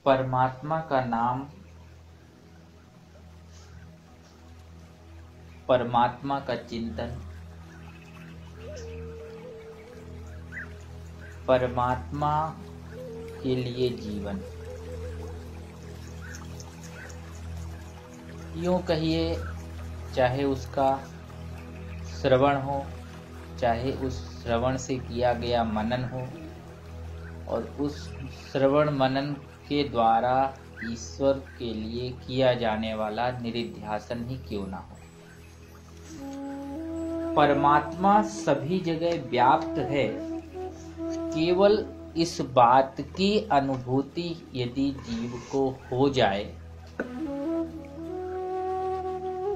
परमात्मा का नाम, परमात्मा का चिंतन, परमात्मा के लिए जीवन, यूं कहिए, चाहे उसका श्रवण हो, चाहे उस श्रवण से किया गया मनन हो, और उस श्रवण मनन के द्वारा ईश्वर के लिए किया जाने वाला निधिध्यासन ही क्यों ना हो, परमात्मा सभी जगह व्याप्त है। केवल इस बात की अनुभूति यदि जीव को हो जाए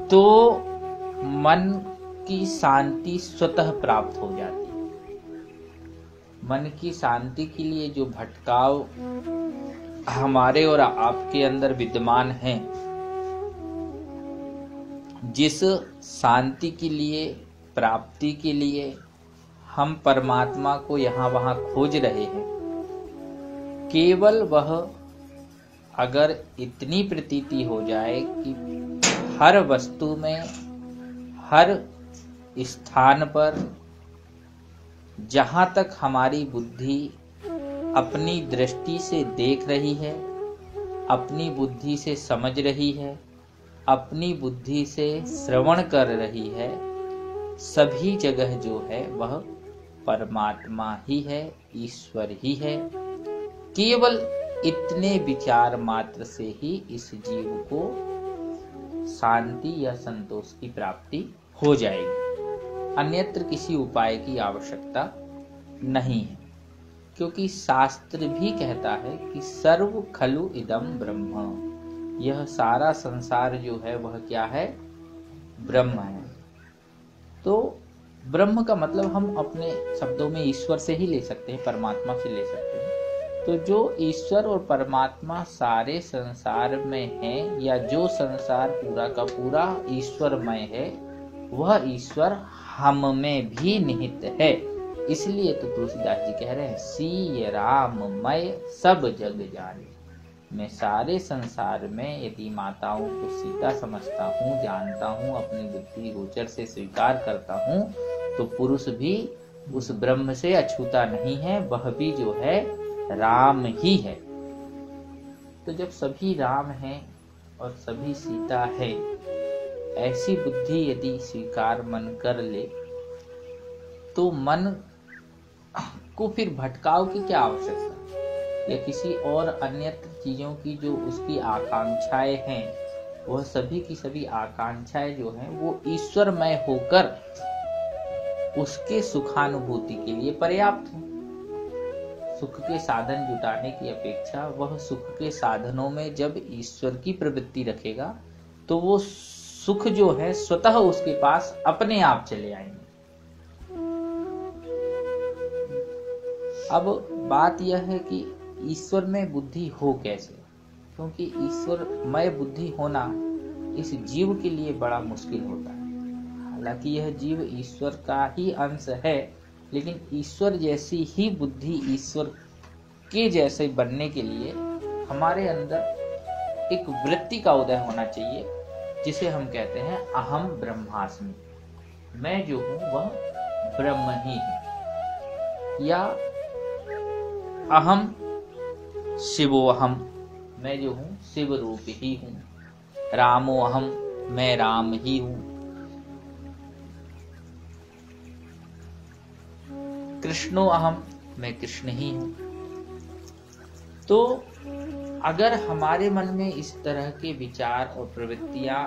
तो मन की शांति स्वतः प्राप्त हो जाती है। मन की शांति के लिए जो भटकाव हमारे और आपके अंदर विद्यमान है, जिस शांति के लिए, प्राप्ति के लिए हम परमात्मा को यहाँ वहाँ खोज रहे हैं, केवल वह अगर इतनी प्रतीति हो जाए कि हर वस्तु में, हर स्थान पर, जहाँ तक हमारी बुद्धि अपनी दृष्टि से देख रही है, अपनी बुद्धि से समझ रही है, अपनी बुद्धि से श्रवण कर रही है, सभी जगह जो है वह परमात्मा ही है, ईश्वर ही है। केवल इतने विचार मात्र से ही इस जीव को शांति या संतोष की प्राप्ति हो जाएगी, अन्यत्र किसी उपाय की आवश्यकता नहीं है। क्योंकि शास्त्र भी कहता है कि सर्व खलु इदम ब्रह्म, यह सारा संसार जो है वह क्या है, ब्रह्म है। तो ब्रह्म का मतलब हम अपने शब्दों में ईश्वर से ही ले सकते हैं, परमात्मा से ले सकते हैं। तो जो ईश्वर और परमात्मा सारे संसार में है, या जो संसार पूरा का पूरा ईश्वरमय है, वह ईश्वर हम में भी निहित है। इसलिए तो तुलसीदास जी कह रहे हैं, सी राममय सब जग जाने। मैं सारे संसार में यदि माताओं को सीता समझता हूँ, जानता हूँ, अपनी बुद्धि गोचर से स्वीकार करता हूँ, तो पुरुष भी उस ब्रह्म से अछूता नहीं है, वह भी जो है राम ही है। तो जब सभी राम हैं और सभी सीता है, ऐसी बुद्धि यदि स्वीकार मन कर ले, तो मन को फिर भटकाव की क्या आवश्यकता, या किसी और अन्यत्र चीजों की जो उसकी आकांक्षाएं हैं, वह सभी की सभी आकांक्षाएं जो हैं वो ईश्वरमय होकर उसके सुखानुभूति के लिए पर्याप्त हो। सुख के साधन जुटाने की अपेक्षा वह सुख के साधनों में जब ईश्वर की प्रवृत्ति रखेगा, तो वो सुख जो है स्वतः उसके पास अपने आप चले आएंगे। अब बात यह है कि ईश्वर में बुद्धि हो कैसे, क्योंकि ईश्वरमय बुद्धि होना इस जीव के लिए बड़ा मुश्किल होता है। हालांकि यह जीव ईश्वर का ही अंश है, लेकिन ईश्वर जैसी ही बुद्धि, ईश्वर के जैसे बनने के लिए हमारे अंदर एक वृत्ति का उदय होना चाहिए, जिसे हम कहते हैं अहम ब्रह्मास्मि, मैं जो हूं वह ब्रह्म ही हूं, या अहम शिवोहम, मैं जो हूँ शिव रूप ही हूँ, रामोहम, मैं राम ही हूँ, कृष्णो अहम, मैं कृष्ण ही हूँ। तो अगर हमारे मन में इस तरह के विचार और प्रवृत्तियां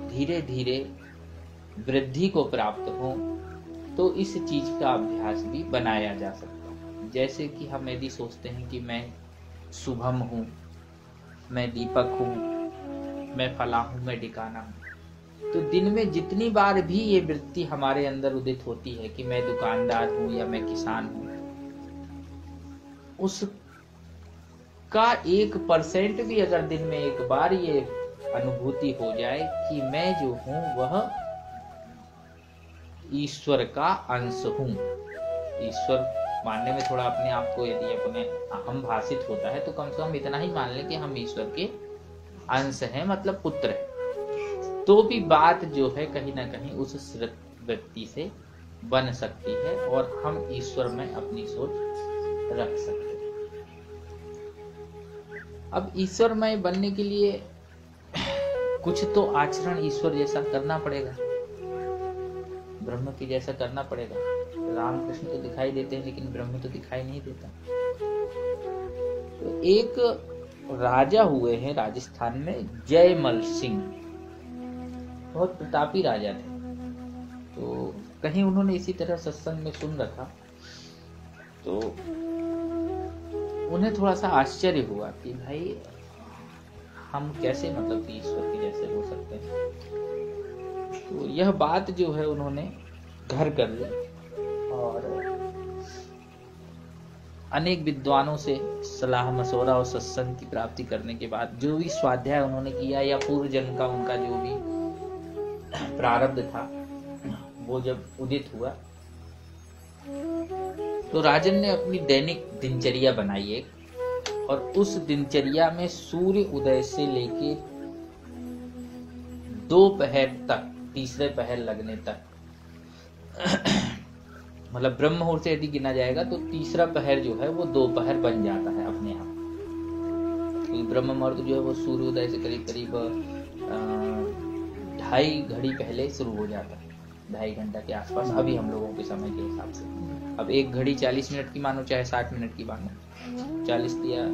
धीरे धीरे वृद्धि को प्राप्त हो, तो इस चीज का अभ्यास भी बनाया जा सकता है। जैसे कि हम यदि सोचते हैं कि मैं शुभम हूँ, मैं दीपक हूँ, मैं फला हूँ, मैं ढिकाना हूँ, तो दिन में जितनी बार भी ये वृत्ति हमारे अंदर उदित होती है कि मैं दुकानदार हूँ या मैं किसान हूँ, उसका 1% भी अगर दिन में एक बार ये अनुभूति हो जाए कि मैं जो हूँ वह ईश्वर का अंश हूँ, ईश्वर मानने में थोड़ा अपने आप को यदि अपने अहम भाषित होता है तो कम से कम इतना ही मान लें कि हम ईश्वर के अंश हैं, मतलब पुत्र हैं, तो भी बात जो है कहीं ना कहीं उस व्यक्ति से बन सकती है और हम ईश्वर में अपनी सोच रख सकते हैं। अब ईश्वरमय बनने के लिए कुछ तो आचरण ईश्वर जैसा करना पड़ेगा, ब्रह्म के जैसा करना पड़ेगा। रामकृष्ण तो दिखाई देते हैं लेकिन ब्रह्म तो दिखाई नहीं देता। तो एक राजा हुए हैं राजस्थान में, जयमल सिंह, बहुत प्रतापी राजा थे। तो कहीं उन्होंने इसी तरह सत्संग में सुन रखा तो उन्हें थोड़ा सा आश्चर्य हुआ कि भाई हम कैसे मतलब कि ईश्वर के जैसे हो सकते हैं। तो यह बात जो है उन्होंने घर कर ली और अनेक विद्वानों से सलाह मशवरा और सत्संग की प्राप्ति करने के बाद जो भी स्वाध्याय उन्होंने किया या पूर्व जन्म का उनका जो भी प्रारब्ध था वो जब उदित हुआ तो राजन ने अपनी दैनिक दिनचर्या बनाई एक, और उस दिनचर्या में सूर्य उदय से लेके दोपहर तक, तीसरे पहर लगने तक मतलब ब्रह्म मुहूर्त से यदि गिना जाएगा तो तीसरा पहर जो है वो दोपहर बन जाता है अपने आप। तो ब्रह्म मुहूर्त जो है वो सूर्योदय से करीब करीब 2.5 घड़ी पहले शुरू हो जाता है, 2.5 घंटा के आसपास अभी हम लोगों के समय के हिसाब से। अब 1 घड़ी 40 मिनट की मानो चाहे 60 मिनट की मानो, 40 या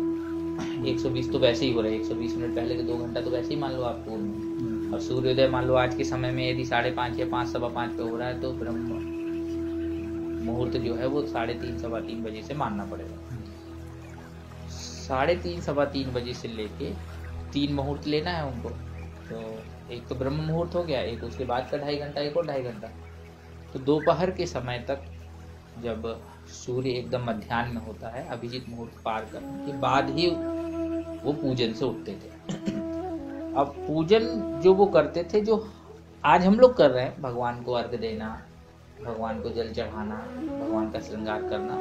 120 तो वैसे ही हो रहा है, 120 मिनट पहले के 2 घंटा तो वैसे ही मान लो आप पूर्ण। और सूर्योदय मान लो आज के समय में यदि 5:30 या 5, 5:15 पे हो रहा है तो ब्रह्म मुहूर्त जो है वो 3:30, 3:15 बजे से मानना पड़ेगा। 3:30, 3:15 बजे से लेके 3 मुहूर्त लेना है उनको। तो एक तो ब्रह्म मुहूर्त हो गया, एक उसके बाद का 2.5 घंटा, एक और 2.5 घंटा। तो दोपहर के समय तक जब सूर्य एकदम मध्याह्न में होता है, अभिजीत मुहूर्त पार करने के बाद ही वो पूजन से उठते थे। अब पूजन जो वो करते थे, जो आज हम लोग कर रहे हैं, भगवान को अर्घ देना, भगवान को जल चढ़ाना, भगवान का श्रृंगार करना,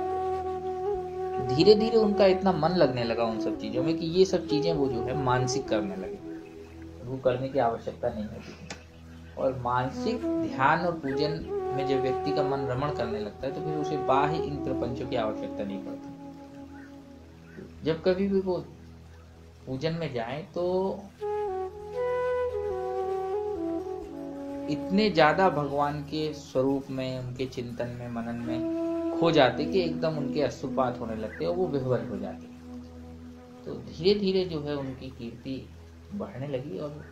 धीरे धीरे उनका इतना मन लगने लगा उन सब चीजों में कि ये सब चीजें वो जो है मानसिक करने लगे, वो करने की आवश्यकता नहीं होती। और मानसिक ध्यान और पूजन में जब व्यक्ति का मन रमण करने लगता है तो फिर उसे बाह्य इन प्रपंचों की आवश्यकता नहीं पड़ती। जब कभी भी वो पूजन में जाए तो इतने ज्यादा भगवान के स्वरूप में, उनके चिंतन में, मनन में खो जाते कि एकदम उनके अश्रुपात होने लगते और वो विह्वल हो जाते। तो धीरे धीरे जो है उनकी कीर्ति बढ़ने लगी और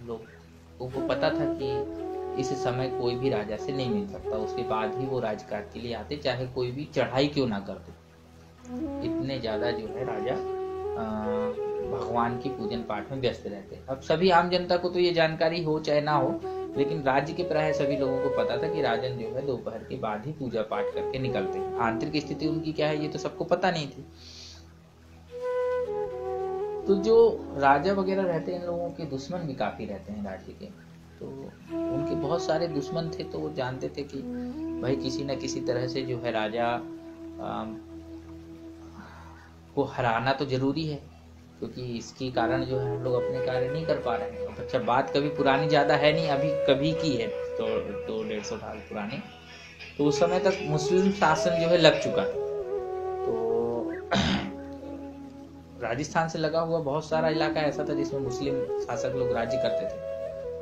लोगों को पता था कि इस समय कोई भी राजा से नहीं मिल सकता, उसके बाद ही वो राजकाज के लिए आते, चाहे कोई भी चढ़ाई क्यों ना करते। इतने ज्यादा जो है राजा भगवान की पूजन पाठ में व्यस्त रहते। अब सभी आम जनता को तो ये जानकारी हो चाहे ना हो, लेकिन राज्य के प्राय सभी लोगों को पता था कि राजन जो है दोपहर के बाद ही पूजा पाठ करके निकलते हैं। आंतरिक स्थिति उनकी क्या है ये तो सबको पता नहीं थी। तो जो राजा वगैरह रहते हैं, इन लोगों के दुश्मन भी काफी रहते हैं राज्य के। तो उनके बहुत सारे दुश्मन थे, तो वो जानते थे कि भाई किसी न किसी तरह से जो है राजा को हराना तो जरूरी है, क्योंकि इसके कारण जो है हम लोग अपने कार्य नहीं कर पा रहे हैं। अच्छा, बात कभी पुरानी ज्यादा है नहीं, अभी कभी की है, तो 150 साल पुरानी। तो उस समय तक मुस्लिम शासन जो है लग चुका था। तो राजस्थान से लगा हुआ बहुत सारा इलाका ऐसा था जिसमें मुस्लिम शासक लोग राज्य करते थे।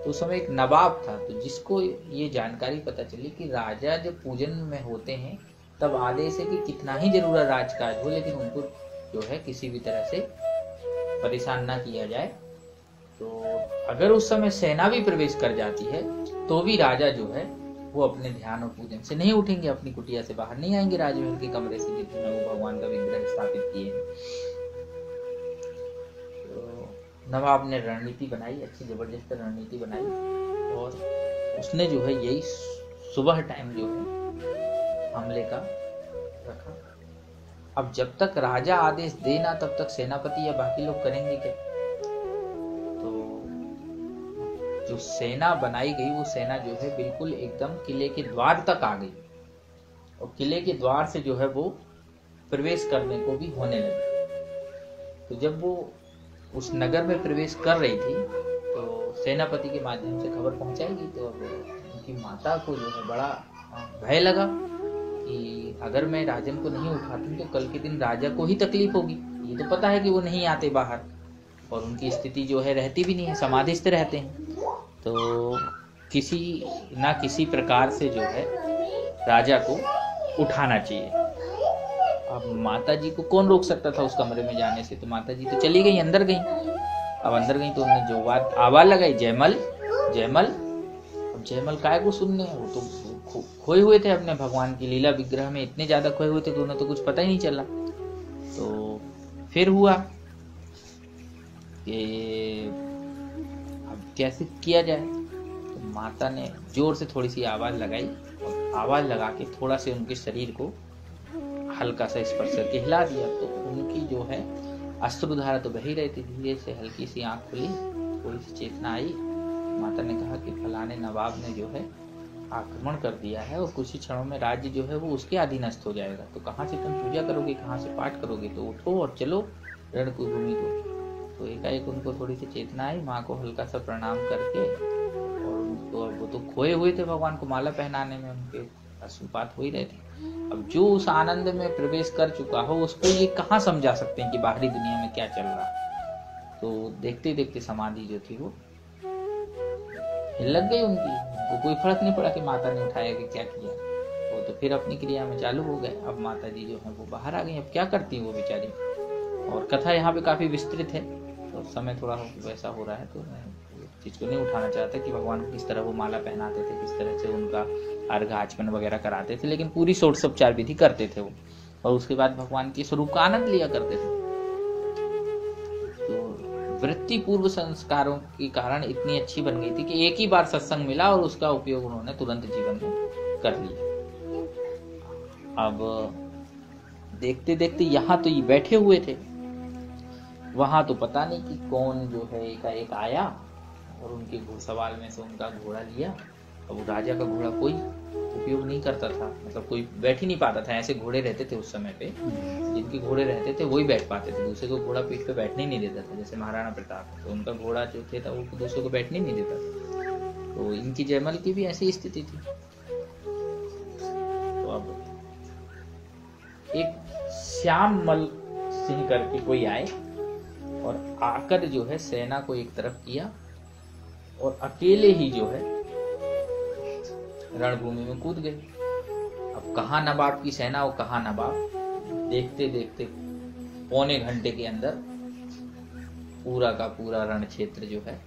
तो उस समय एक नवाब था, तो जिसको ये जानकारी पता चली कि राजा जब पूजन में होते हैं तब आदेश है कि कितना ही जरूर राजकाज हो, लेकिन उनको जो है किसी भी तरह से परेशान ना किया जाए। तो अगर उस समय सेना भी प्रवेश कर जाती है तो भी राजा जो है वो अपने ध्यान और पूजन से नहीं उठेंगे, अपनी कुटिया से बाहर नहीं आएंगे, राजमहल के कमरे से जिसमें वो भगवान का विग्रह स्थापित किए। तो नवाब ने रणनीति बनाई, अच्छी जबरदस्त रणनीति बनाई, और उसने जो है यही सुबह टाइम जो है हमले का रखा। अब जब तक राजा आदेश देना तब तक सेनापति या बाकी लोग करेंगे क्या। तो जो सेना बनाई गई वो सेना जो है बिल्कुल एकदम किले के द्वार तक आ गई, और किले के द्वार से जो है वो प्रवेश करने को भी होने लगी। तो जब वो उस नगर में प्रवेश कर रही थी तो सेनापति के माध्यम से खबर पहुंचाएगी, तो अब उनकी माता को जो है बड़ा भय लगा कि अगर मैं राजन को नहीं उठाती तो कल के दिन राजा को ही तकलीफ होगी। ये तो पता है कि वो नहीं आते बाहर, और उनकी स्थिति जो है रहती भी नहीं है, समाधिस्थ रहते हैं। तो किसी ना किसी प्रकार से जो है राजा को उठाना चाहिए। अब माता जी को कौन रोक सकता था उस कमरे में जाने से? तो माता जी तो चली गई, अंदर गई। अब अंदर गई तो उन्होंने जो बात आवाज लगाई, जयमल जयमल। अब जयमल काय को सुनने, वो तो खोए हुए थे अपने भगवान की लीला विग्रह में, इतने ज्यादा खोए हुए थे तो उन्हें तो कुछ पता ही नहीं चला। तो फिर हुआ कि अब कैसे किया जाए, तो माता ने जोर से थोड़ी सी आवाज लगाई, और आवाज लगा के थोड़ा से उनके शरीर को हल्का सा स्पर्श करके हिला दिया। तो उनकी जो है अश्रुधारा तो बह ही रही थी, धीरे से हल्की सी आंख खुली, थोड़ी सी चेतना आई। माता ने कहा कि फलाने नवाब ने जो है आक्रमण कर दिया है और कुछ ही क्षणों में राज्य जो है वो उसके अधीनस्थ हो जाएगा। तो कहाँ से तुम पूजा करोगे, कहाँ से पाठ करोगे? तो उठो और चलो रण की भूमि को। तो एकाएक उनको थोड़ी सी चेतना आई, माँ को हल्का सा प्रणाम करके, और उनको वो तो खोए हुए थे भगवान को माला पहनाने में, उनके अश्रुपात हो ही रहे थे। अब जो उस आनंद में प्रवेश कर चुका हो उसको ये कहाँ समझा सकते हैं कि बाहरी दुनिया में क्या चल रहा है। तो देखते देखते समाधि जो थी वो लग गई उनकी, वो कोई फर्क नहीं पड़ा कि माता ने उठाया कि क्या किया, वो तो फिर अपनी क्रिया में चालू हो गए। अब माता जी जो है वो बाहर आ गई, अब क्या करती वो बेचारी। और कथा यहाँ पे काफी विस्तृत है, तो समय थोड़ा वैसा हो रहा है, तो मैं चीज को नहीं उठाना चाहता कि भगवान को किस तरह वो माला पहनाते थे, किस तरह से उनका अर्घ आचमन वगैरह कराते थे, लेकिन पूरी षोडशोपचार विधि करते थे वो, और उसके बाद भगवान के स्वरूप का आनंद लिया करते थे। तो वृत्ति पूर्व संस्कारों के कारण इतनी अच्छी बन गई थी कि एक ही बार सत्संग मिला और उसका उपयोग उन्होंने तुरंत जीवन में कर लिया। अब देखते देखते यहाँ तो ये बैठे हुए थे, वहां तो पता नहीं कि कौन जो है एकाएक आया और उनके घुड़सवार में से उनका घोड़ा लिया। अब वो राजा का घोड़ा कोई उपयोग नहीं करता था, मतलब कोई बैठ ही नहीं पाता था। ऐसे घोड़े रहते थे उस समय पे, जिनके घोड़े रहते थे वही बैठ पाते थे, दूसरे को घोड़ा पीठ पे बैठने नहीं देता था। जैसे महाराणा प्रताप, तो उनका घोड़ा जो थे था वो दूसरे को बैठने नहीं देता था। तो इनकी जयमल की भी ऐसी स्थिति थी। तो अब एक श्यामल सिंह करके कोई आए और आकर जो है सेना को एक तरफ किया और अकेले ही जो है रणभूमि में कूद गए। अब कहाँ नवाब की सेना और कहाँ नवाब, देखते देखते पौने घंटे के अंदर पूरा का पूरा रण क्षेत्र जो है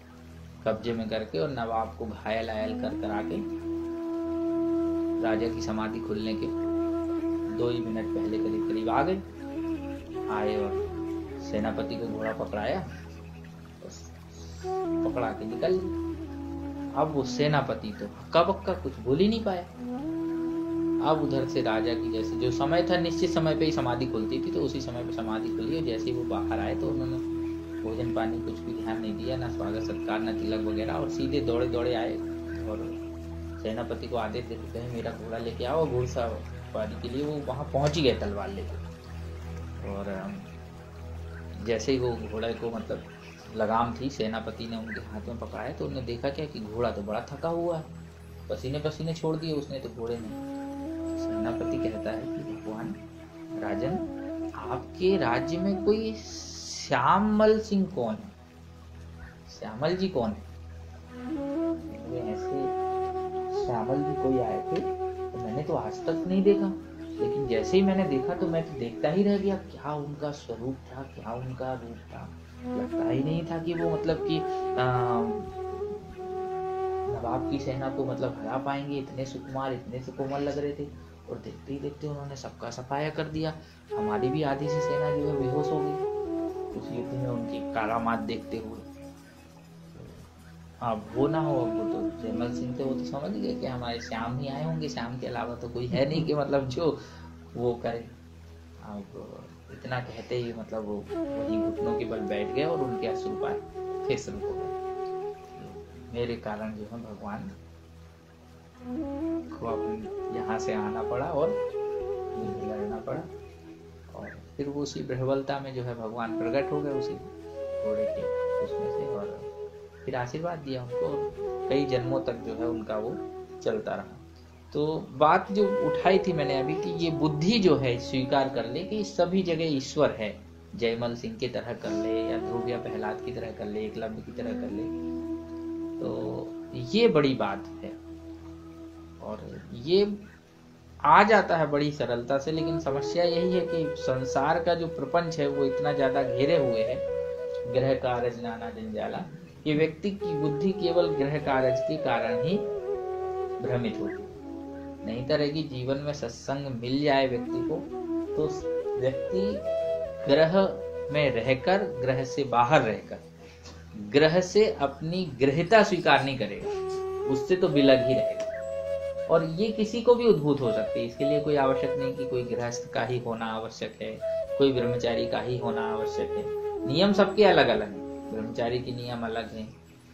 कब्जे में करके और नवाब को घायल आयल कर आके राजा की समाधि खुलने के 2 ही मिनट पहले करीब करीब आ गए। आए और सेनापति को घोड़ा पकड़ाया, पकड़ा के निकल। अब वो सेनापति तो हक्का बक्का कुछ बोल ही नहीं पाया। अब उधर से राजा की जैसे जो समय था, निश्चित समय पे ही समाधि खुलती थी, तो उसी समय पे समाधि खुली। और जैसे ही वो बाहर आए तो उन्होंने भोजन पानी कुछ भी ध्यान नहीं दिया, ना स्वागत सत्कार, ना तिलक वगैरह, और सीधे दौड़े दौड़े आए और सेनापति को आदेश देते कहे मेरा घोड़ा लेके आओ। घोड़सवारी के लिए वो वहां पहुंच ही गए तलवार लेकर। और जैसे ही वो घोड़े को मतलब लगाम थी, सेनापति ने उनके हाथ में पकड़ाया, तो उन्होंने देखा क्या कि घोड़ा तो बड़ा थका हुआ है, पसीने पसीने छोड़ दिए उसने तो घोड़े ने। सेनापति कहता है कि भगवान राजन, आपके राज्य में कोई श्यामल सिंह कौन है? श्यामल जी कौन है? ऐसे श्यामल जी कोई आए थे तो मैंने तो आज तक नहीं देखा, लेकिन जैसे ही मैंने देखा तो मैं तो देखता ही रह गया। क्या उनका स्वरूप था, क्या उनका रूप था, लगता ही नहीं था कि वो मतलब कि नवाब की सेना को मतलब हरा पाएंगे। इतने सुकुमार, इतने सुकोमल लग रहे थे, और देखते ही देखते उन्होंने सबका सफाया कर दिया। हमारी भी आधी सी सेना जो है बेहोश हो गई उस युद्ध में उनकी कारामात देखते हुए। अब वो ना हो, अब वो तो जयमल सिंह थे, वो तो समझ गए कि हमारे श्याम ही आए होंगे, श्याम के अलावा तो कोई है नहीं कि मतलब जो वो करे। अब इतना कहते ही मतलब वो वही घुटनों के बल बैठ गए और उनके अश्रुपात फिर शुरू हो गए। मेरे कारण जो है भगवान को अब यहाँ से आना पड़ा और लड़ना पड़ा। और फिर वो उसी ब्रह्मवलता में जो है भगवान प्रकट हो गए उसी घोड़े के उसमें से, और फिर आशीर्वाद दिया उनको। कई जन्मों तक जो है उनका वो चलता रहा। तो बात जो उठाई थी मैंने अभी कि ये बुद्धि जो है स्वीकार कर ले कि सभी जगह ईश्वर है, जयमल सिंह की तरह कर ले या ध्रुव या प्रहलाद की तरह कर ले, एकलव्य की तरह कर ले, तो ये बड़ी बात है। और ये आ जाता है बड़ी सरलता से, लेकिन समस्या यही है कि संसार का जो प्रपंच है वो इतना ज्यादा घेरे हुए है, ग्रह कारज नाना जंजाला, ये व्यक्ति की बुद्धि केवल ग्रह कारज के कारण ही भ्रमित होती है। नहीं तरह की जीवन में सत्संग मिल जाए व्यक्ति को, तो व्यक्ति ग्रह में रहकर, ग्रह से बाहर रहकर, ग्रह से अपनी ग्रहिता स्वीकार नहीं करेगा, उससे तो विलग ही रहेगा। और ये किसी को भी उद्भूत हो सकती है, इसके लिए कोई आवश्यक नहीं कि कोई गृहस्थ का ही होना आवश्यक है, कोई ब्रह्मचारी का ही होना आवश्यक है। नियम सबके अलग अलग हैं, ब्रह्मचारी के नियम अलग हैं,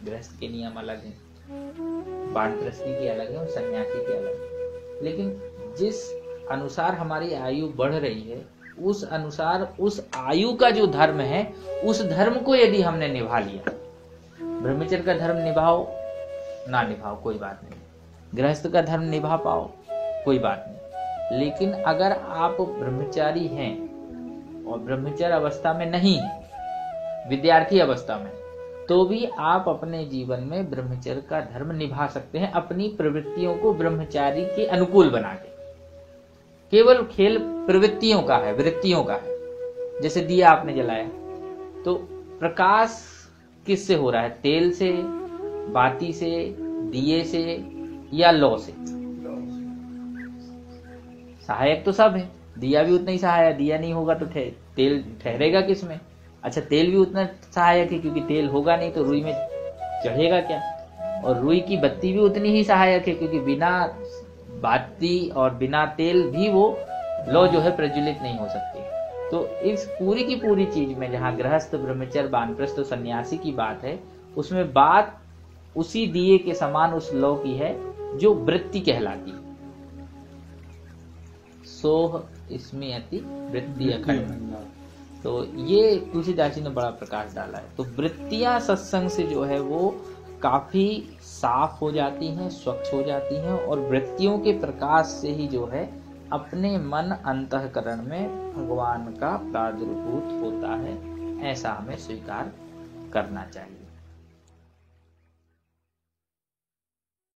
गृहस्थ के नियम अलग हैं, वानप्रस्थी के अलग है और सन्यासी के अलग है। लेकिन जिस अनुसार हमारी आयु बढ़ रही है, उस अनुसार उस आयु का जो धर्म है, उस धर्म को यदि हमने निभा लिया, ब्रह्मचर्य का धर्म निभाओ ना निभाओ कोई बात नहीं, गृहस्थ का धर्म निभा पाओ कोई बात नहीं, लेकिन अगर आप ब्रह्मचारी हैं और ब्रह्मचर्य अवस्था में नहीं है, विद्यार्थी अवस्था में, तो भी आप अपने जीवन में ब्रह्मचर्य का धर्म निभा सकते हैं, अपनी प्रवृत्तियों को ब्रह्मचारी के अनुकूल बना के। केवल खेल प्रवृत्तियों का है, वृत्तियों का है। जैसे दिया आपने जलाया, तो प्रकाश किससे हो रहा है? तेल से, बाती से, दिए से या लौ से? सहायक तो सब है, दिया भी उतना ही सहायक, दिया नहीं होगा तो तेल ठहरेगा किसमें? अच्छा, तेल भी उतना सहायक है, क्योंकि तेल होगा नहीं तो रुई में चढ़ेगा क्या? और रुई की बत्ती भी उतनी ही सहायक है, क्योंकि बिना बाती और बिना तेल भी वो लौ जो है प्रज्वलित नहीं हो सकती। तो इस पूरी की पूरी चीज में जहाँ गृहस्थ, ब्रह्मचर्य, वानप्रस्थ, सन्यासी की बात है, उसमें बात उसी दिए के समान उस लौ की है जो वृत्ति कहलाती है। सोह इसमें अति वृत्ति अखंड। तो ये तुलसीदास जी ने बड़ा प्रकाश डाला है। तो वृत्तियां सत्संग से जो है वो काफी साफ हो जाती हैं, स्वच्छ हो जाती हैं, और वृत्तियों के प्रकाश से ही जो है अपने मन अंतःकरण में भगवान का प्रादुर्भूत होता है। ऐसा हमें स्वीकार करना चाहिए।